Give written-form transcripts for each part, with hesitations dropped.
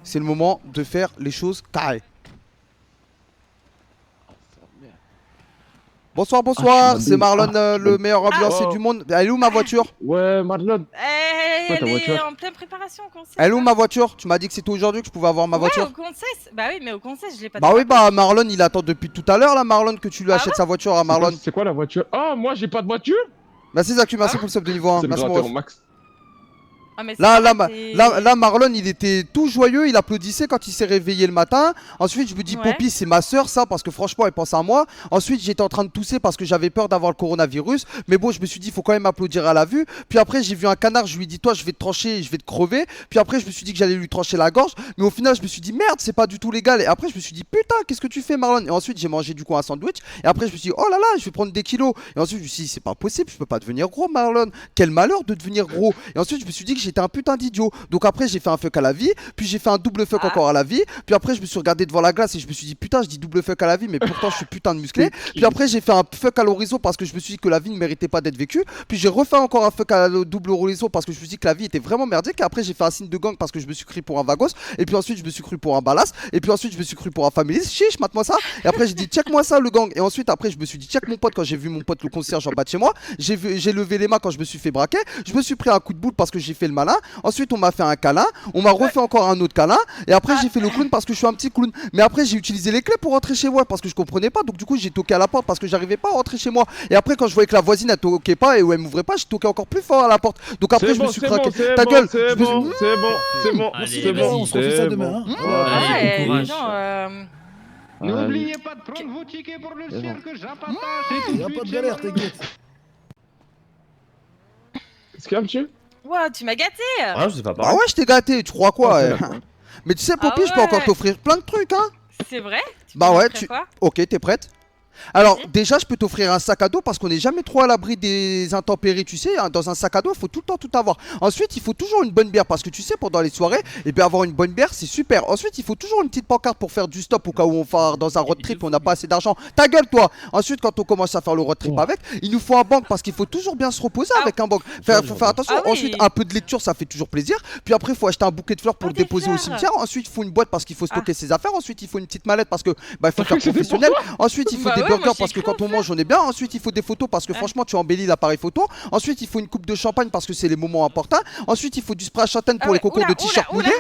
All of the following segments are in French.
c'est le moment de faire les choses carrées. Bonsoir, bonsoir, c'est Marlon, le meilleur ambulancier du monde. Elle est où ma voiture? Ouais, Madeleine. Elle ta est voiture en pleine préparation au conseil. Elle est où ma voiture? Tu m'as dit que c'était aujourd'hui que je pouvais avoir ma voiture. Ouais, au conseil. Bah oui, mais au conseil, je l'ai pas. Bah oui, bah Marlon, il attend depuis tout à l'heure là, Marlon, que tu lui achètes sa voiture à Marlon. C'est quoi la voiture? Oh, moi j'ai pas de voiture. Merci Zaku, merci pour le sub de niveau 1. C'est le Merci mon gratteur ref. Max. Ah, mais Là, Marlon, il était tout joyeux, il applaudissait quand il s'est réveillé le matin. Ensuite, je me dis, Poppy, c'est ma soeur, ça, parce que franchement, elle pense à moi. Ensuite, j'étais en train de tousser parce que j'avais peur d'avoir le coronavirus. Mais bon, je me suis dit, il faut quand même applaudir à la vue. Puis après, j'ai vu un canard, je lui ai dit, toi, je vais te trancher, je vais te crever. Puis après, je me suis dit que j'allais lui trancher la gorge. Mais au final, je me suis dit, merde, c'est pas du tout légal. Et après, je me suis dit, putain, qu'est-ce que tu fais, Marlon? Et ensuite, j'ai mangé du coup un sandwich. Et après, je me suis dit, oh là là, je vais prendre des kilos. Et ensuite, je me suis dit, c'est pas possible, je peux pas devenir gros, Marlon. Quel malheur de devenir gros. Et ensuite, je me suis dit que j'étais un putain d'idiot. Donc après j'ai fait un fuck à la vie, puis j'ai fait un double fuck encore à la vie, puis après je me suis regardé devant la glace et je me suis dit putain je dis double fuck à la vie mais pourtant je suis putain de musclé. Puis après j'ai fait un fuck à l'horizon parce que je me suis dit que la vie ne méritait pas d'être vécue, puis j'ai refait encore un fuck à la double horizon parce que je me suis dit que la vie était vraiment merdique, et après j'ai fait un signe de gang parce que je me suis cru pour un vagos, et puis ensuite je me suis cru pour un balas, et puis ensuite je me suis cru pour un familiste, chiche mate-moi ça, et après j'ai dit check moi ça le gang, et ensuite après je me suis dit check mon pote quand j'ai vu mon pote le concierge en bas de chez moi, j'ai levé les mains quand je me suis fait braquer, je me suis pris un coup de boule parce que j'ai fait le malin, ensuite on m'a fait un câlin, on m'a refait encore un autre câlin, et après j'ai fait le clown parce que je suis un petit clown. Mais après j'ai utilisé les clés pour rentrer chez moi parce que je comprenais pas, donc du coup j'ai toqué à la porte parce que j'arrivais pas à rentrer chez moi. Et après quand je voyais que la voisine elle toquait pas et où elle m'ouvrait pas, j'ai toqué encore plus fort à la porte. Donc après je me suis craqué. Ta gueule. C'est bon, c'est bon, c'est bon, c'est bon. On se refait ça demain. Ouais, Courage. N'oubliez pas de prendre vos tickets pour le cirque Japatage. Y'a pas de galère, t'inquiète. Qu'est-ce qu'il y a, monsieur? Wow, tu m'as gâté. Ah, je sais pas. Ah ouais, je t'ai gâté, tu crois quoi Mais tu sais, Poppy, je peux ouais. encore t'offrir plein de trucs, hein. C'est vrai? Bah ouais, tu. Ok, t'es prête? Alors déjà je peux t'offrir un sac à dos parce qu'on n'est jamais trop à l'abri des intempéries, tu sais, hein, dans un sac à dos il faut tout le temps tout avoir. Ensuite il faut toujours une bonne bière parce que tu sais pendant les soirées, et bien avoir une bonne bière c'est super. Ensuite il faut toujours une petite pancarte pour faire du stop au cas où on part dans un road trip et on n'a pas assez d'argent. Ta gueule toi. Ensuite quand on commence à faire le road trip avec, il nous faut un banc parce qu'il faut toujours bien se reposer avec un banc. Faut faire attention. Ensuite un peu de lecture ça fait toujours plaisir. Puis après il faut acheter un bouquet de fleurs pour le déposer au cimetière. Ensuite il faut une boîte parce qu'il faut stocker ses affaires. Ensuite il faut une petite mallette parce que bah il faut faire professionnel. Ensuite il faut des burgers parce que quand on mange on est bien. Ensuite il faut des photos parce que franchement tu embellis l'appareil photo. Ensuite il faut une coupe de champagne parce que c'est les moments importants. Ensuite il faut du spray à châtaigne pour les concours de t-shirt mouillés.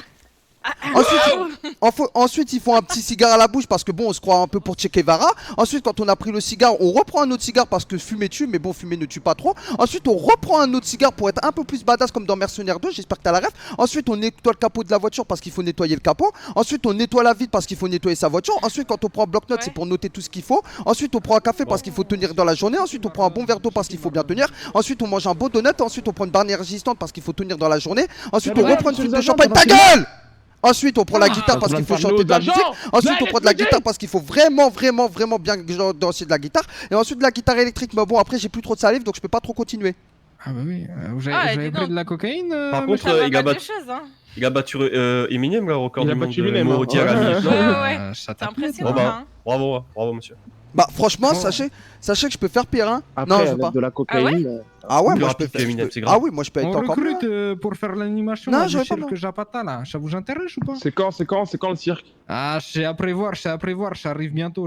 Ensuite il faut un petit cigare à la bouche parce que bon on se croit un peu pour Che Guevara. Ensuite quand on a pris le cigare on reprend un autre cigare parce que fumer tue, mais bon fumer ne tue pas trop. Ensuite on reprend un autre cigare pour être un peu plus badass comme dans Mercenaires 2, j'espère que t'as la ref. Ensuite on nettoie le capot de la voiture parce qu'il faut nettoyer le capot. Ensuite on nettoie la vitre parce qu'il faut nettoyer sa voiture. Ensuite quand on prend un bloc-notes c'est pour noter tout ce qu'il faut. Ensuite on prend un café parce qu'il faut tenir dans la journée. Ensuite on prend un bon verre d'eau parce qu'il faut bien tenir. Ensuite on mange un beau donut. Ensuite on prend une barrière résistante parce qu'il faut tenir dans la journée. Ensuite on reprend une coupe de champagne. Ta gueule! Ensuite on prend la guitare parce qu'il faut chanter de la musique. Ensuite on prend de la guitare parce qu'il faut vraiment bien danser de la guitare. Et ensuite de la guitare électrique. Mais bon après j'ai plus trop de salive donc je peux pas trop continuer. Ah bah oui, vous avez pris de la cocaïne Par contre, il a battu Eminem, le record du monde de mots Ouais. Ça C'est t'a plu impressionnant. Bravo, monsieur. Bah franchement sachez que je peux faire pire hein. Après, Non je veux avec pas. de la cocaïne. Ah ouais Plus moi je rapide peux que Eminem, c'est faire. grave. Ah oui moi je peux être On encore mieux. recrute pour faire l'animation Non, du je veux pas, cirque non. Japata là, ça vous intéresse ou pas? C'est quand le cirque? Ah, c'est à prévoir, ça arrive bientôt.